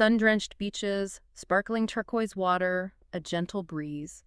sun-drenched beaches, sparkling turquoise water, a gentle breeze.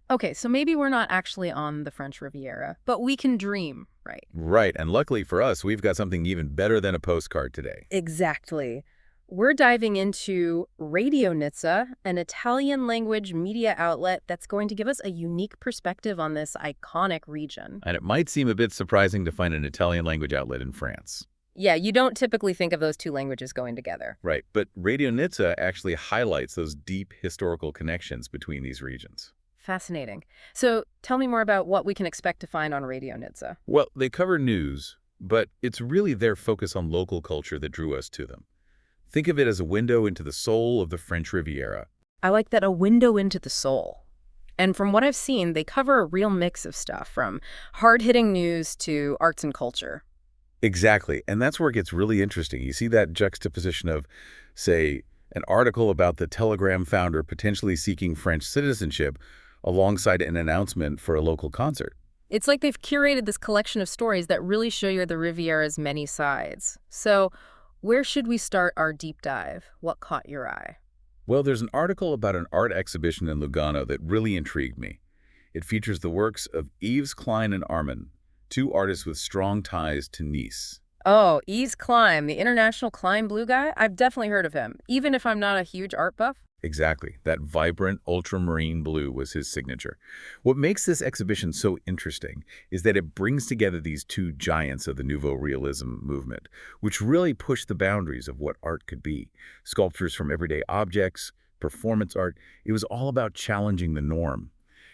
Okay, so maybe we're not actually on the French Riviera, but we can dream, right? Right, and luckily for us, we've got something even better than a postcard today. Exactly. We're diving into Radio Nizza, an Italian language media outlet that's going to give us a unique perspective on this iconic region. And it might seem a bit surprising to find an Italian language outlet in France. Yeah, you don't typically think of those two languages going together. Right, but Radio Nizza actually highlights those deep historical connections between these regions. Fascinating. So tell me more about what we can expect to find on Radio Nizza. Well, they cover news, but it's really their focus on local culture that drew us to them. Think of it as a window into the soul of the French Riviera. I like that, a window into the soul. And from what I've seen, they cover a real mix of stuff, from hard-hitting news to arts and culture. Exactly, and that's where it gets really interesting. You see that juxtaposition of, say, an article about the Telegram founder potentially seeking French citizenship alongside an announcement for a local concert. It's like they've curated this collection of stories that really show you the Riviera's many sides. So where should we start our deep dive? What caught your eye? Well, there's an article about an art exhibition in Lugano that really intrigued me. It features the works of Yves Klein and Armin, two artists with strong ties to Nice. Oh, Yves Klein, the international Klein blue guy? I've definitely heard of him, even if I'm not a huge art buff. Exactly. That vibrant ultramarine blue was his signature. What makes this exhibition so interesting is that it brings together these two giants of the Nouveau Realism movement, which really pushed the boundaries of what art could be. Sculptures from everyday objects, performance art, it was all about challenging the norm.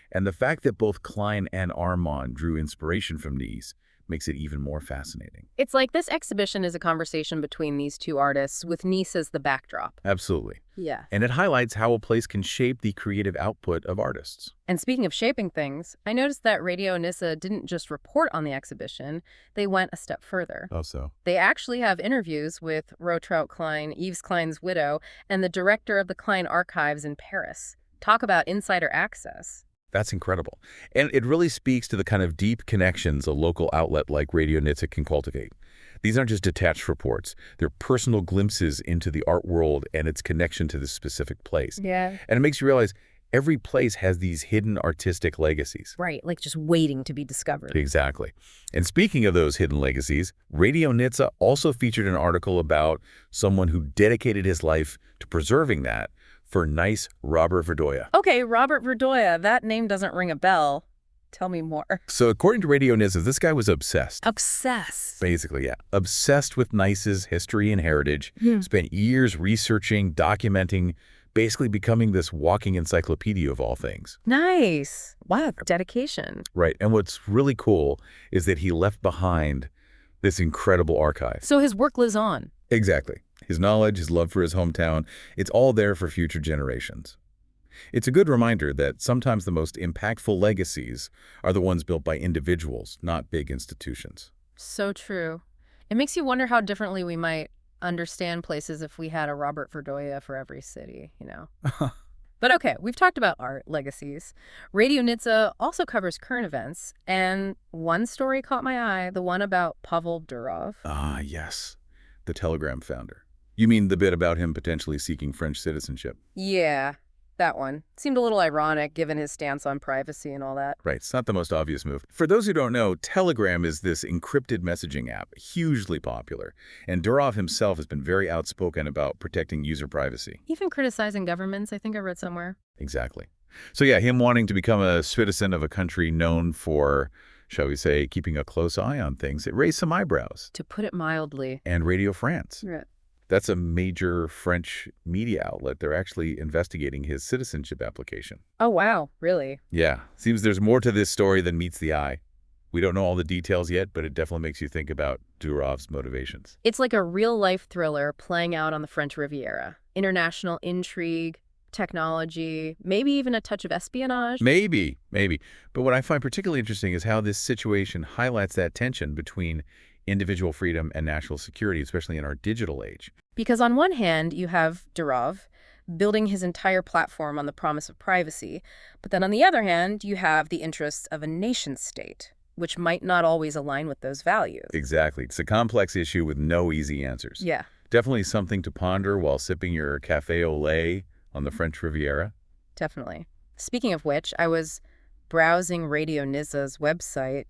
And the fact that both Klein and Armand drew inspiration from these makes it even more fascinating. It's like this exhibition is a conversation between these two artists with Nice as the backdrop. Absolutely. Yeah. And it highlights how a place can shape the creative output of artists. And speaking of shaping things, I noticed that Radio Nizza didn't just report on the exhibition, they went a step further. Oh, so? They actually have interviews with Rotraut Klein, Yves Klein's widow, and the director of the Klein Archives in Paris. Talk about insider access. That's incredible. And it really speaks to the kind of deep connections a local outlet like Radio Nizza can cultivate. These aren't just detached reports. They're personal glimpses into the art world and its connection to this specific place. Yeah. And it makes you realize every place has these hidden artistic legacies. Right, like just waiting to be discovered. Exactly. And speaking of those hidden legacies, Radio Nizza also featured an article about someone who dedicated his life to preserving that for nice Robert Verdoya. Okay, Robert Verdoya, that name doesn't ring a bell. Tell me more. So according to Radio Nizza, this guy was obsessed. Obsessed. Basically, yeah. Obsessed with Nice's history and heritage. Spent years researching, documenting, basically becoming this walking encyclopedia of all things. Nice. Wow, dedication. Right. And what's really cool is that he left behind this incredible archive. So his work lives on. Exactly. His knowledge, his love for his hometown, it's all there for future generations. It's a good reminder that sometimes the most impactful legacies are the ones built by individuals, not big institutions. So true. It makes you wonder how differently we might understand places if we had a Robert Verdoya for every city, you know? But okay, we've talked about art, legacies. Radio Nizza also covers current events, and one story caught my eye, the one about Pavel Durov. Ah, yes. The Telegram founder. You mean the bit about him potentially seeking French citizenship? Yeah, that one. Seemed a little ironic given his stance on privacy and all that. Right, it's not the most obvious move. For those who don't know, Telegram is this encrypted messaging app, hugely popular. And Durov himself has been very outspoken about protecting user privacy. Even criticizing governments, I think I read somewhere. Exactly. So yeah, him wanting to become a citizen of a country known for, shall we say, keeping a close eye on things, it raised some eyebrows. To put it mildly. And Radio France. Yeah. That's a major French media outlet. They're actually investigating his citizenship application. Oh, wow. Really? Yeah. Seems there's more to this story than meets the eye. We don't know all the details yet, but it definitely makes you think about Durov's motivations. It's like a real-life thriller playing out on the French Riviera. International intrigue, technology, maybe even a touch of espionage. Maybe. But what I find particularly interesting is how this situation highlights that tension between individual freedom and national security, especially in our digital age. Because on one hand, you have Durov building his entire platform on the promise of privacy, but then on the other hand, you have the interests of a nation-state, which might not always align with those values. Exactly. It's a complex issue with no easy answers. Yeah. Definitely something to ponder while sipping your café au lait on the French Riviera. Definitely. Speaking of which, I was browsing Radio Nizza's website,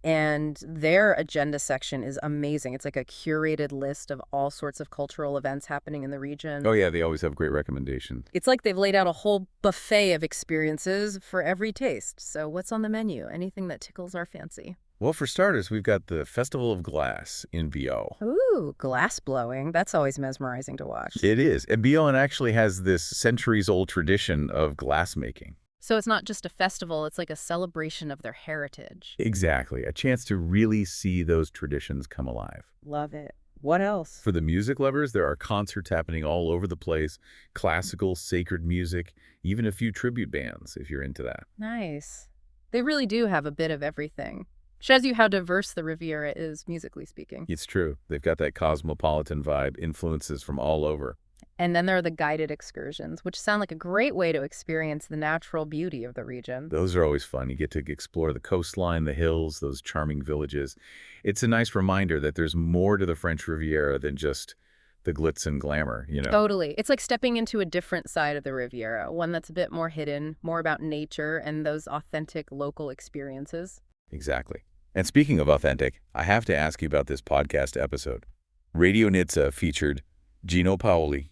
and their agenda section is amazing. It's like a curated list of all sorts of cultural events happening in the region. Oh yeah, they always have great recommendations. It's like they've laid out a whole buffet of experiences for every taste. So what's on the menu? Anything that tickles our fancy. Well, for starters, we've got the Festival of Glass in Bio. Ooh, glass blowing. That's always mesmerizing to watch. It is. And Bion actually has this centuries-old tradition of glass making. So it's not just a festival, it's like a celebration of their heritage. Exactly. A chance to really see those traditions come alive. Love it. What else? For the music lovers, there are concerts happening all over the place. Classical, sacred music, even a few tribute bands, if you're into that. Nice. They really do have a bit of everything. Shows you how diverse the Riviera is, musically speaking. It's true. They've got that cosmopolitan vibe, influences from all over. And then there are the guided excursions, which sound like a great way to experience the natural beauty of the region. Those are always fun. You get to explore the coastline, the hills, those charming villages. It's a nice reminder that there's more to the French Riviera than just the glitz and glamour, you know? Totally. It's like stepping into a different side of the Riviera, one that's a bit more hidden, more about nature and those authentic local experiences. Exactly. And speaking of authentic, I have to ask you about this podcast episode. Radio Nizza featured Gino Paoli,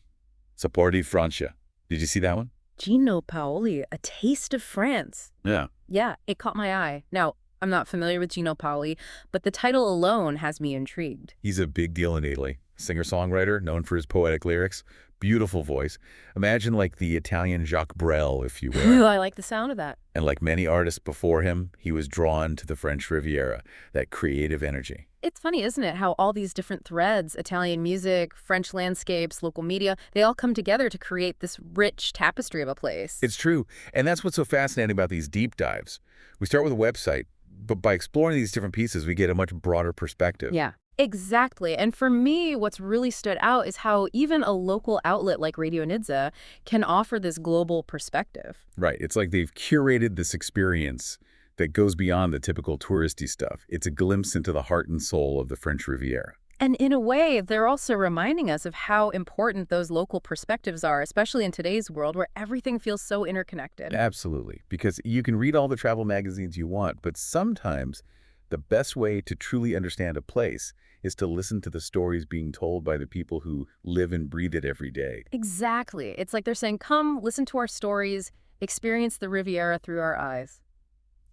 Sapore di Francia. Did you see that one? Gino Paoli, A Taste of France. Yeah. Yeah, it caught my eye. Now, I'm not familiar with Gino Paoli, but the title alone has me intrigued. He's a big deal in Italy. Singer-songwriter, known for his poetic lyrics. Beautiful voice. Imagine like the Italian Jacques Brel, if you will. I like the sound of that. And like many artists before him, he was drawn to the French Riviera, that creative energy. It's funny, isn't it, how all these different threads, Italian music, French landscapes, local media, they all come together to create this rich tapestry of a place. It's true. And that's what's so fascinating about these deep dives. We start with a website, but by exploring these different pieces, we get a much broader perspective. Yeah. Exactly. And for me, what's really stood out is how even a local outlet like Radio Nizza can offer this global perspective. Right. It's like they've curated this experience that goes beyond the typical touristy stuff. It's a glimpse into the heart and soul of the French Riviera. And in a way, they're also reminding us of how important those local perspectives are, especially in today's world where everything feels so interconnected. Absolutely. Because you can read all the travel magazines you want, but sometimes the best way to truly understand a place is to listen to the stories being told by the people who live and breathe it every day. Exactly. It's like they're saying, come, listen to our stories, experience the Riviera through our eyes.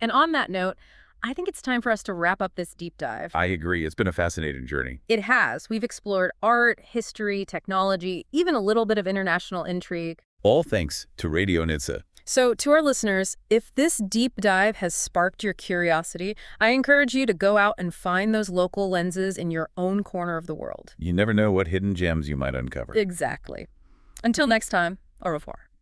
And on that note, I think it's time for us to wrap up this deep dive. I agree. It's been a fascinating journey. It has. We've explored art, history, technology, even a little bit of international intrigue. All thanks to Radio Nizza. So to our listeners, if this deep dive has sparked your curiosity, I encourage you to go out and find those local lenses in your own corner of the world. You never know what hidden gems you might uncover. Exactly. Until next time, au revoir.